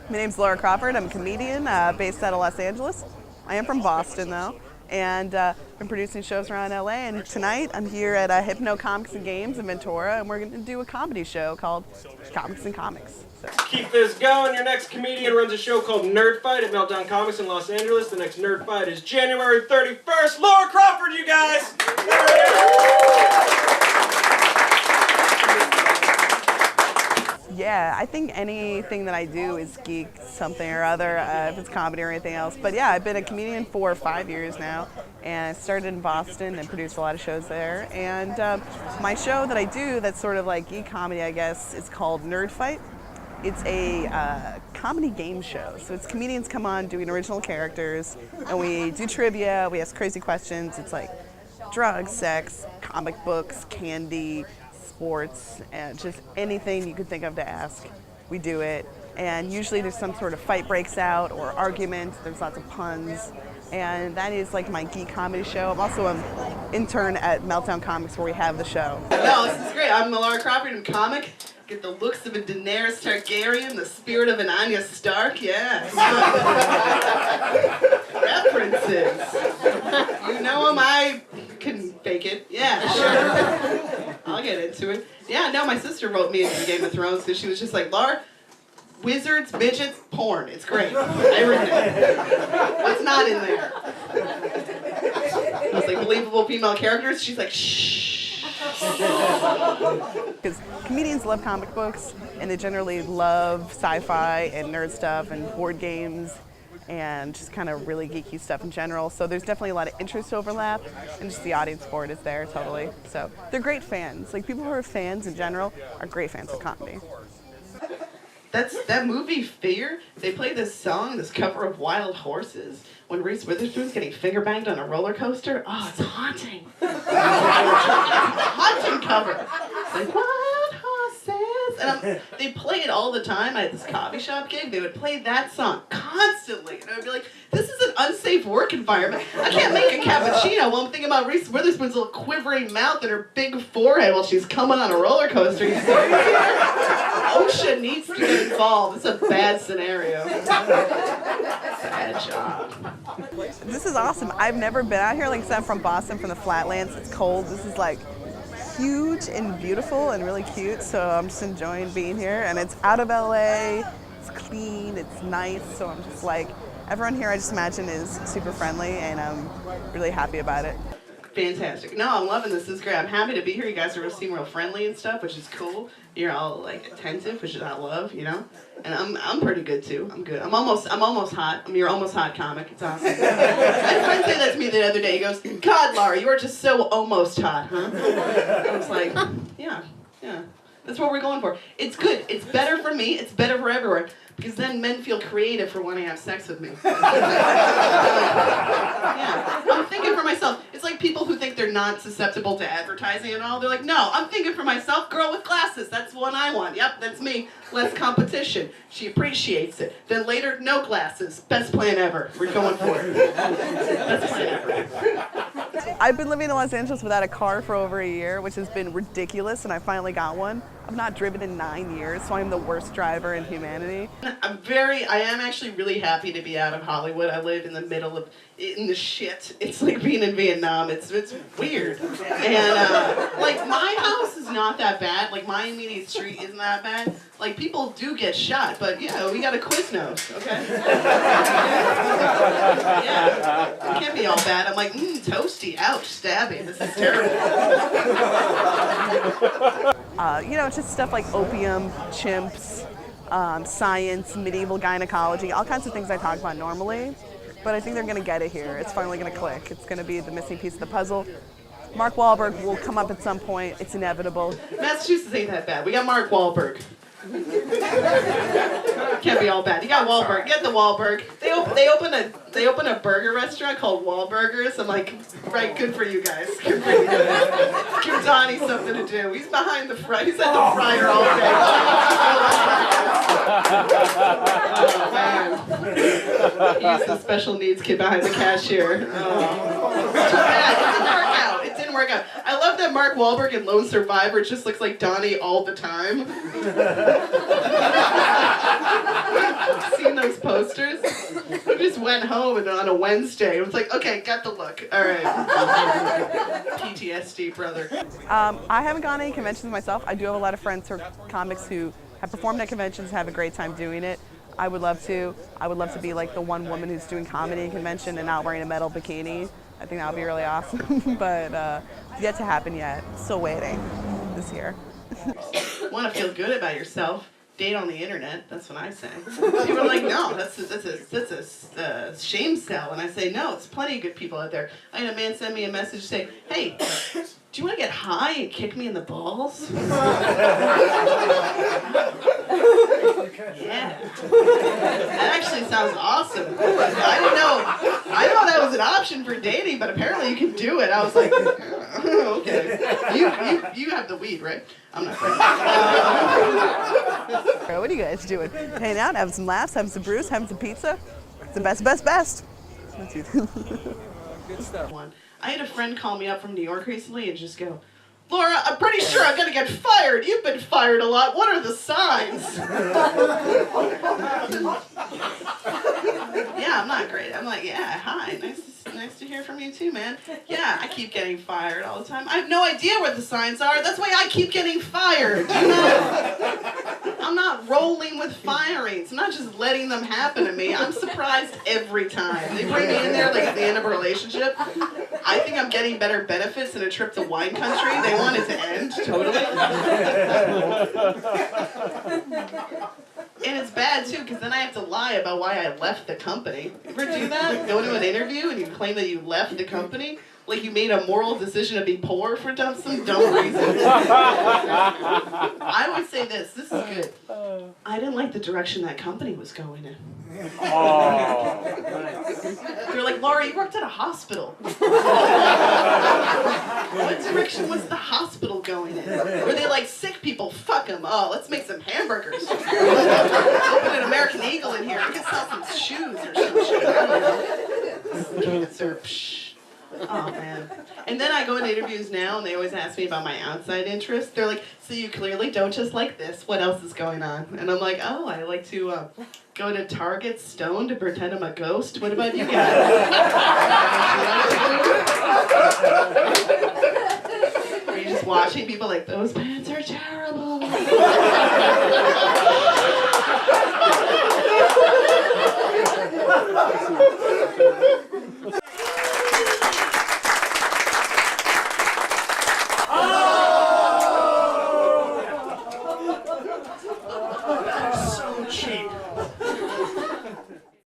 My name's Laura Crawford. I'm a comedian based out of Los Angeles. I am from Boston though, and been producing shows around LA. And tonight I'm here at Hypno Comics and Games in Ventura, and we're going to do a comedy show called Comics and Comics. So. Keep this going. Your next comedian runs a show called Nerd Fight at Meltdown Comics in Los Angeles. The next Nerd Fight is January 31st. Laura Crawford, you guys! Yeah, I think anything that I do is geek something or other, if it's comedy or anything else. But yeah, I've been a comedian for 5 years now, and I started in Boston and produced a lot of shows there. And my show that I do that's sort of like geek comedy, I guess, is called Nerd Fight. It's a comedy game show. So it's comedians come on doing original characters, and we do trivia, we ask crazy questions. It's like drugs, sex, comic books, candy, sports, and just anything you could think of to ask, we do it. And usually there's some sort of fight breaks out or argument. There's lots of puns, and that is like my geek comedy show. I'm also an intern at Meltdown Comics where we have the show. No, this is great. I'm Laura Crawford. I'm a comic. Get the looks of a Daenerys Targaryen, the spirit of an Arya Stark. Yeah. References. You know them. I can fake it. Yeah, sure. I'll get into it. Yeah, no, my sister wrote me into Game of Thrones because she was just like, Laura, wizards, midgets, porn. It's great. Everything. What's not in there? I was like, believable female characters. She's like, shh. Because comedians love comic books, and they generally love sci-fi and nerd stuff and board games and just kind of really geeky stuff in general. So there's definitely a lot of interest overlap, and just the audience for it is there totally. So they're great fans. Like, people who are fans in general are great fans of comedy. That movie Fear, they play this song, this cover of Wild Horses, when Reese Witherspoon's getting finger banged on a roller coaster. Oh, it's haunting. It's a haunting cover. It's like, Wild Horses. And they play it all the time. I had this coffee shop gig. They would play that song constantly. And I would be like, this is an unsafe work environment. I can't make a cappuccino while I'm thinking about Reese Witherspoon's little quivering mouth and her big forehead while she's coming on a roller coaster. You see? OSHA needs to get involved. It's a bad scenario. Bad job. This is awesome. I've never been out here. Like I said, I'm from Boston, from the Flatlands. It's cold. This is like huge and beautiful and really cute. So I'm just enjoying being here. And it's out of LA. It's clean. It's nice. So I'm just like, everyone here I just imagine is super friendly, and I'm really happy about it. Fantastic. No, I'm loving this. This is great. I'm happy to be here. You guys are seem real friendly and stuff, which is cool. You're all like attentive, which is I love, you know. And I'm pretty good too. I'm good. I'm almost hot. I'm your almost hot comic. It's awesome. I had a friend say that to me the other day. He goes, God, Laura, you are just so almost hot, huh? I was like, yeah. That's what we're going for. It's good. It's better for me. It's better for everyone. Because then men feel creative for wanting to have sex with me. Yeah. I'm thinking for myself. It's like people who think they're not susceptible to advertising and all. They're like, no, I'm thinking for myself. Girl with glasses. That's the one I want. Yep, that's me. Less competition. She appreciates it. Then later, no glasses. Best plan ever. We're going for it. Best plan ever. I've been living in Los Angeles without a car for over a year, which has been ridiculous, and I finally got one. I've not driven in 9 years, so I'm the worst driver in humanity. I am actually really happy to be out of Hollywood. I live in the middle of, in the shit. It's like being in Vietnam. It's weird. And, like, my house is not that bad. Like, my immediate street isn't that bad. Like, people do get shot, but, you know, we got a Quiznos, okay? Yeah. It can't be all bad. I'm like, toasty, ouch, stabby. This is terrible. You know, just stuff like opium, chimps, science, medieval gynecology, all kinds of things I talk about normally. But I think they're going to get it here. It's finally going to click. It's going to be the missing piece of the puzzle. Mark Wahlberg will come up at some point. It's inevitable. Massachusetts ain't that bad. We got Mark Wahlberg. Can't be all bad. You got Wahlberg. Get the Wahlberg. They open a burger restaurant called Wahlburgers. I'm like, right, good for you guys. Good for you. Give Donnie something to do. He's behind the fryer. He's at the fryer all day. Oh, man. He's the special needs kid behind the cashier. Oh. It's too bad. It didn't work out. I love that that Mark Wahlberg in Lone Survivor just looks like Donnie all the time? Seen those posters? I just went home and on a Wednesday, it was like, okay, got the look. All right. PTSD, brother. I haven't gone to any conventions myself. I do have a lot of friends who are comics who have performed at conventions, have a great time doing it. I would love to. I would love to be like the one woman who's doing comedy in convention and not wearing a metal bikini. I think that would be really awesome, but yet to happen yet. Still waiting this year. Want to feel good about yourself? Date on the internet. That's what I say. People are like, no, that's a shame cell, and I say, no, it's plenty of good people out there. I had a man send me a message say, hey, do you want to get high and kick me in the balls? Yeah. That actually sounds awesome. I didn't know that was an option for dating, but apparently you can do it. I was like, okay. You have the weed, right? I'm not What are you guys doing? Hanging out, having some laughs, having some brews, having some pizza? It's the best. That's you. Good stuff. I had a friend call me up from New York recently and just go, Laura, I'm pretty sure I'm going to get fired. You've been fired a lot. What are the signs? Yeah, I'm not great. I'm like, yeah, hi. Nice to hear from you too, man. Yeah, I keep getting fired all the time. I have no idea what the signs are. That's why I keep getting fired. I'm not rolling with firings. I'm not just letting them happen to me. I'm surprised every time. They bring me in there like at the end of a relationship. I think I'm getting better benefits than a trip to wine country. They want it to end, totally. And it's bad too, because then I have to lie about why I left the company. You ever do that? Go to an interview and you claim that you left the company? Like you made a moral decision to be poor for some dumb reason. I would say this is good. I didn't like the direction that company was going in. They're like, Laura, you worked at a hospital. What direction was the hospital going in? Were they like, sick people, fuck them. Oh, let's make some hamburgers. Open an American Eagle in here. I can sell some shoes or some shit. I don't know. Cancer. Psh. Oh, man. And then I go into interviews now, and they always ask me about my outside interests. They're like, so you clearly don't just like this. What else is going on? And I'm like, oh, I like to go to Target stoned to pretend I'm a ghost. What about you guys? Are you just watching people like, those pants are terrible? So cheap.